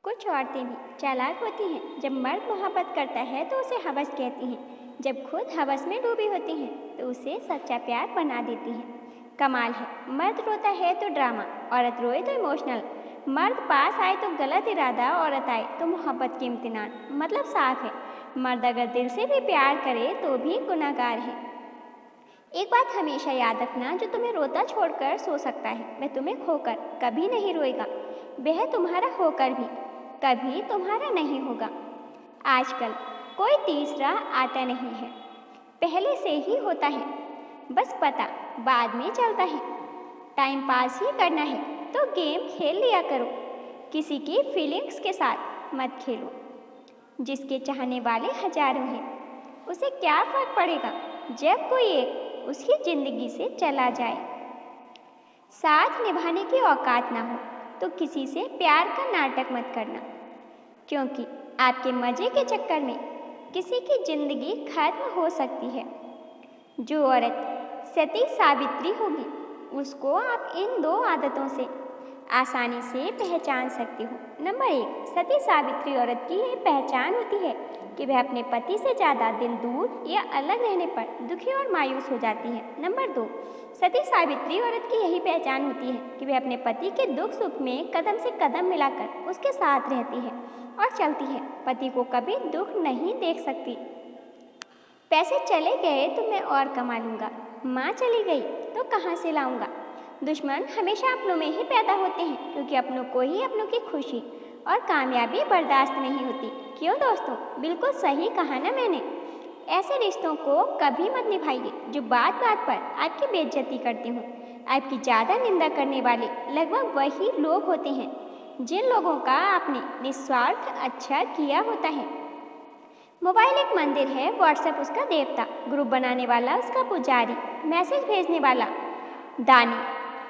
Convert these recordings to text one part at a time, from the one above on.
कुछ औरतें भी चालाक होती हैं। जब मर्द मोहब्बत करता है तो उसे हवस कहती हैं। जब खुद हवस में डूबी होती हैं तो उसे सच्चा प्यार बना देती हैं। कमाल है, मर्द रोता है तो ड्रामा, औरत रोए तो इमोशनल। मर्द पास आए तो गलत इरादा, औरत आए तो मोहब्बत की इम्तिनान। मतलब साफ है, मर्द अगर दिल से भी प्यार करे तो भी गुनहगार है। एक बात हमेशा याद रखना, जो तुम्हें रोता छोड़कर सो सकता है वह तुम्हें खोकर कभी नहीं रोएगा। वह तुम्हारा होकर भी कभी तुम्हारा नहीं होगा। आजकल कोई तीसरा आता नहीं है, पहले से ही होता है, बस पता बाद में चलता है। टाइम पास ही करना है तो गेम खेल लिया करो, किसी की फीलिंग्स के साथ मत खेलो। जिसके चाहने वाले हजारों हैं उसे क्या फर्क पड़ेगा जब कोई एक उसकी जिंदगी से चला जाए। साथ निभाने की औकात ना हो तो किसी से प्यार का नाटक मत करना, क्योंकि आपके मजे के चक्कर में किसी की जिंदगी खत्म हो सकती है। जो औरत सती सावित्री होगी उसको आप इन दो आदतों से आसानी से पहचान सकते हो। नंबर 1, सती सावित्री औरत की यह पहचान होती है कि वह अपने पति से ज़्यादा दिन दूर या अलग रहने पर दुखी और मायूस हो जाती है। नंबर 2, सती सावित्री औरत की यही पहचान होती है कि वह अपने पति के दुख सुख में कदम से कदम मिलाकर उसके साथ रहती है और चलती है। पति को कभी दुख नहीं देख सकती। पैसे चले गए तो मैं और कमा लूँगा, माँ चली गई तो कहाँ से लाऊंगा। दुश्मन हमेशा अपनों में ही पैदा होते हैं, क्योंकि अपनों को ही अपनों की खुशी और कामयाबी बर्दाश्त नहीं होती। क्यों दोस्तों, बिल्कुल सही कहा ना मैंने। ऐसे रिश्तों को कभी मत निभाइए जो बात बात पर आपकी बेइज्जती करते हों। आपकी ज़्यादा निंदा करने वाले लगभग वही लोग होते हैं जिन लोगों का आपने निस्वार्थ अच्छा किया होता है। मोबाइल एक मंदिर है, व्हाट्सएप उसका देवता, ग्रुप बनाने वाला उसका पुजारी, मैसेज भेजने वाला दानी,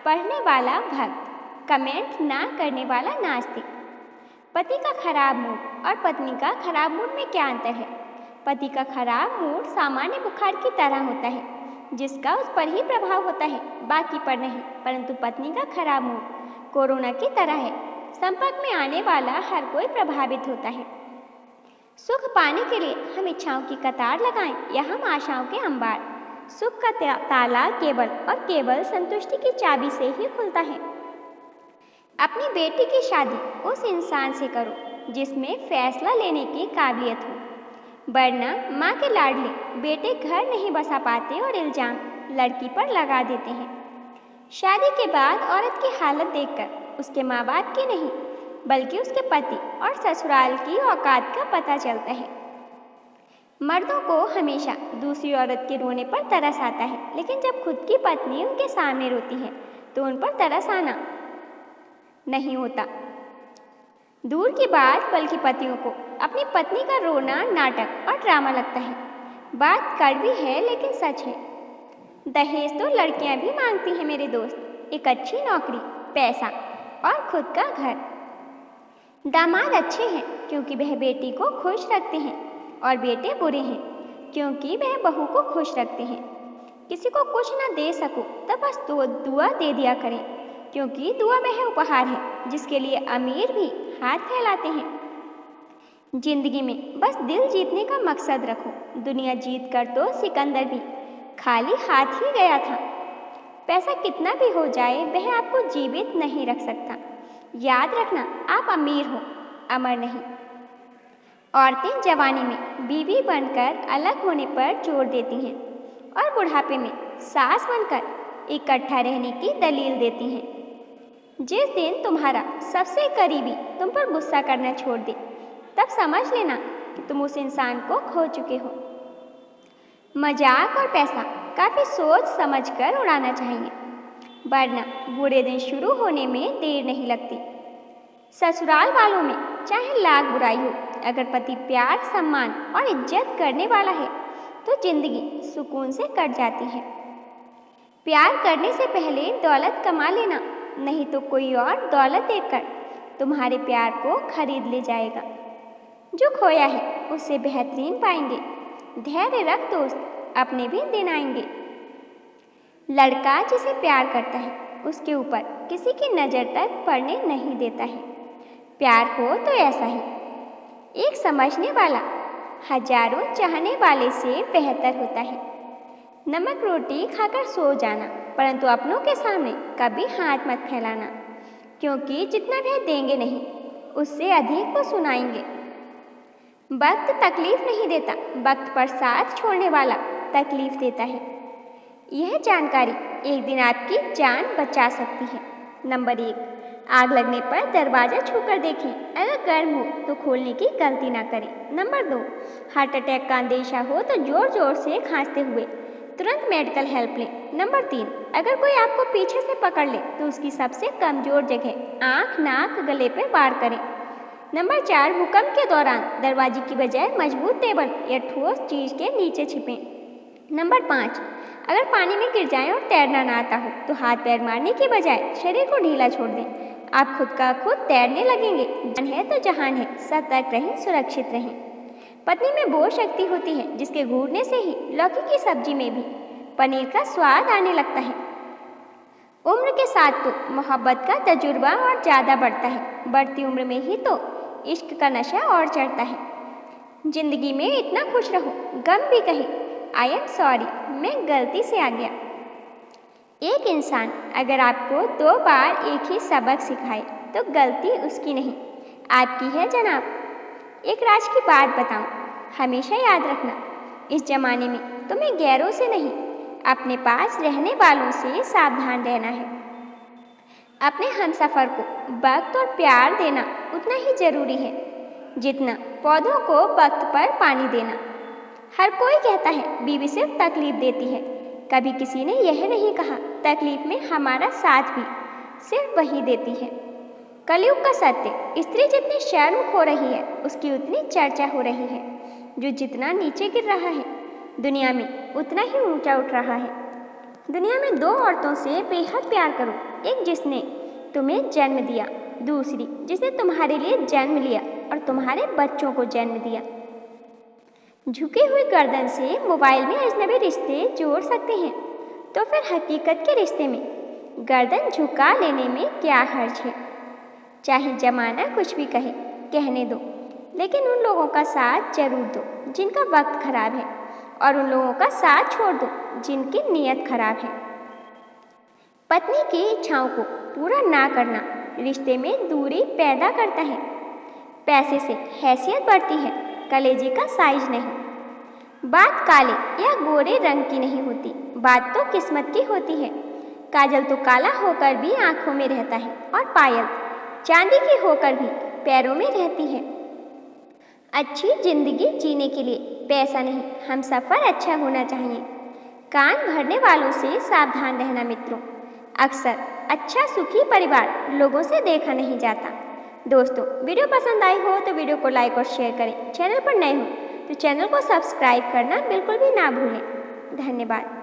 पढ़ने वाला भक्त, कमेंट ना करने वाला नास्तिक। पति का खराब मूड और पत्नी का खराब मूड में क्या अंतर है? पति का खराब मूड सामान्य बुखार की तरह होता है, जिसका उस पर ही प्रभाव होता है, बाकी पर नहीं। परंतु पत्नी का खराब मूड कोरोना की तरह है, संपर्क में आने वाला हर कोई प्रभावित होता है। सुख पाने के लिए हम इच्छाओं की कतार लगाएं या हम आशाओं के अंबार। सुख का ताला केवल और केवल संतुष्टि की चाबी से ही खुलता है। अपनी बेटी की शादी उस इंसान से करो जिसमें फैसला लेने की काबिलियत हो, वरना माँ के लाडले बेटे घर नहीं बसा पाते और इल्जाम लड़की पर लगा देते हैं। शादी के बाद औरत की हालत देखकर उसके माँ बाप की नहीं बल्कि उसके पति और ससुराल की औकात का पता चलता है। मर्दों को हमेशा दूसरी औरत के रोने पर तरस आता है, लेकिन जब खुद की पत्नी उनके सामने रोती है तो उन पर तरस आना नहीं होता। दूर की बात, बल्कि पतियों को अपनी पत्नी का रोना नाटक और ड्रामा लगता है। बात कड़वी है लेकिन सच है। दहेज तो लड़कियां भी मांगती हैं मेरे दोस्त, एक अच्छी नौकरी, पैसा और खुद का घर। दामाद अच्छे हैं क्योंकि वह बेटी को खुश रखते हैं, और बेटे बुरे हैं क्योंकि वह बहू को खुश रखते हैं। किसी को कुछ ना दे सको तो बस दुआ दे दिया करें, क्योंकि दुआ वह उपहार है जिसके लिए अमीर भी हाथ फैलाते हैं। जिंदगी में बस दिल जीतने का मकसद रखो। दुनिया जीत कर तो सिकंदर भी खाली हाथ ही गया था। पैसा कितना भी हो जाए वह आपको जीवित नहीं रख सकता। याद रखना, आप अमीर हो, अमर नहीं। औरतें जवानी में बीवी बनकर अलग होने पर जोर देती हैं और बुढ़ापे में सास बनकर इकट्ठा रहने की दलील देती हैं। जिस दिन तुम्हारा सबसे करीबी तुम पर गुस्सा करना छोड़ दे, तब समझ लेना कि तुम उस इंसान को खो चुके हो। मजाक और पैसा काफ़ी सोच समझकर उड़ाना चाहिए, वरना बुरे दिन शुरू होने में देर नहीं लगती। ससुराल वालों में चाहे लाख बुराई हो, अगर पति प्यार, सम्मान और इज्जत करने वाला है तो जिंदगी सुकून से कट जाती है। प्यार करने से पहले दौलत कमा लेना, नहीं तो कोई और दौलत देकर तुम्हारे प्यार को खरीद ले जाएगा। जो खोया है उससे बेहतरीन पाएंगे। धैर्य रख दोस्त, अपने भी दिन आएंगे। लड़का जिसे प्यार करता है उसके ऊपर किसी की नज़र तक पड़ने नहीं देता है। प्यार हो तो ऐसा ही। एक समझने वाला हजारों चाहने वाले से बेहतर होता है। नमक रोटी खाकर सो जाना, परंतु अपनों के सामने कभी हाथ मत फैलाना, क्योंकि जितना वह देंगे नहीं उससे अधिक वो सुनाएंगे। वक्त तकलीफ नहीं देता, वक्त पर साथ छोड़ने वाला तकलीफ देता है। यह जानकारी एक दिन आपकी जान बचा सकती है। नंबर 1, आग लगने पर दरवाज़ा छूकर देखें, अगर गर्म हो तो खोलने की गलती ना करें। नंबर 2, हार्ट अटैक का अंदेशा हो तो ज़ोर ज़ोर से खांसते हुए तुरंत मेडिकल हेल्प लें। नंबर 3, अगर कोई आपको पीछे से पकड़ ले तो उसकी सबसे कमज़ोर जगह आँख, नाक, गले पर वार करें। नंबर 4, भूकंप के दौरान दरवाजे की बजाय मजबूत टेबल या ठोस चीज़ के नीचे छिपें। नंबर 5, अगर पानी में गिर जाएं और तैरना ना आता हो तो हाथ पैर मारने की बजाय शरीर को ढीला छोड़ दें। आप खुद का खुद तैरने लगेंगे। जान है तो जहान है, सतर्क रहें, सुरक्षित रहें। पत्नी में वो शक्ति होती है जिसके घूरने से ही लौकी की सब्जी में भी पनीर का स्वाद आने लगता है। उम्र के साथ तो मोहब्बत का तजुर्बा और ज़्यादा बढ़ता है। बढ़ती उम्र में ही तो इश्क का नशा और चढ़ता है। जिंदगी में इतना खुश रहो, गम भी कहे आई एम सॉरी, मैं गलती से आ गया। एक इंसान अगर आपको 2 बार एक ही सबक सिखाए तो गलती उसकी नहीं, आपकी है जनाब। एक राज की बात बताऊं, हमेशा याद रखना, इस जमाने में तुम्हें गैरों से नहीं, अपने पास रहने वालों से सावधान रहना है। अपने हमसफ़र को वक्त और प्यार देना उतना ही ज़रूरी है जितना पौधों को वक्त पर पानी देना। हर कोई कहता है बीवी सिर्फ तकलीफ देती है, कभी किसी ने यह नहीं कहा तकलीफ में हमारा साथ भी सिर्फ वही देती है। कलयुग का सत्य, स्त्री जितनी शर्म खो रही है उसकी उतनी चर्चा हो रही है। जो जितना नीचे गिर रहा है दुनिया में उतना ही ऊंचा उठ रहा है। दुनिया में 2 औरतों से बेहद प्यार करो, एक जिसने तुम्हें जन्म दिया, दूसरी जिसने तुम्हारे लिए जन्म लिया और तुम्हारे बच्चों को जन्म दिया। झुकी हुई गर्दन से मोबाइल में अजनबी रिश्ते जोड़ सकते हैं, तो फिर हकीकत के रिश्ते में गर्दन झुका लेने में क्या हर्ज है। चाहे जमाना कुछ भी कहे, कहने दो, लेकिन उन लोगों का साथ जरूर दो जिनका वक्त खराब है, और उन लोगों का साथ छोड़ दो जिनकी नीयत खराब है। पत्नी की इच्छाओं को पूरा ना करना रिश्ते में दूरी पैदा करता है। पैसे से हैसियत बढ़ती है, कलेजे का साइज नहीं। बात काले या गोरे रंग की नहीं होती, बात तो किस्मत की होती है। काजल तो काला होकर भी आंखों में रहता है, और पायल चांदी की होकर भी पैरों में रहती है। अच्छी जिंदगी जीने के लिए पैसा नहीं, हम सफ़र अच्छा होना चाहिए। कान भरने वालों से सावधान रहना मित्रों। अक्सर अच्छा सुखी परिवार लोगों से देखा नहीं जाता। दोस्तों, वीडियो पसंद आई हो तो वीडियो को लाइक और शेयर करें। चैनल पर नए हो तो चैनल को सब्सक्राइब करना बिल्कुल भी ना भूलें। धन्यवाद।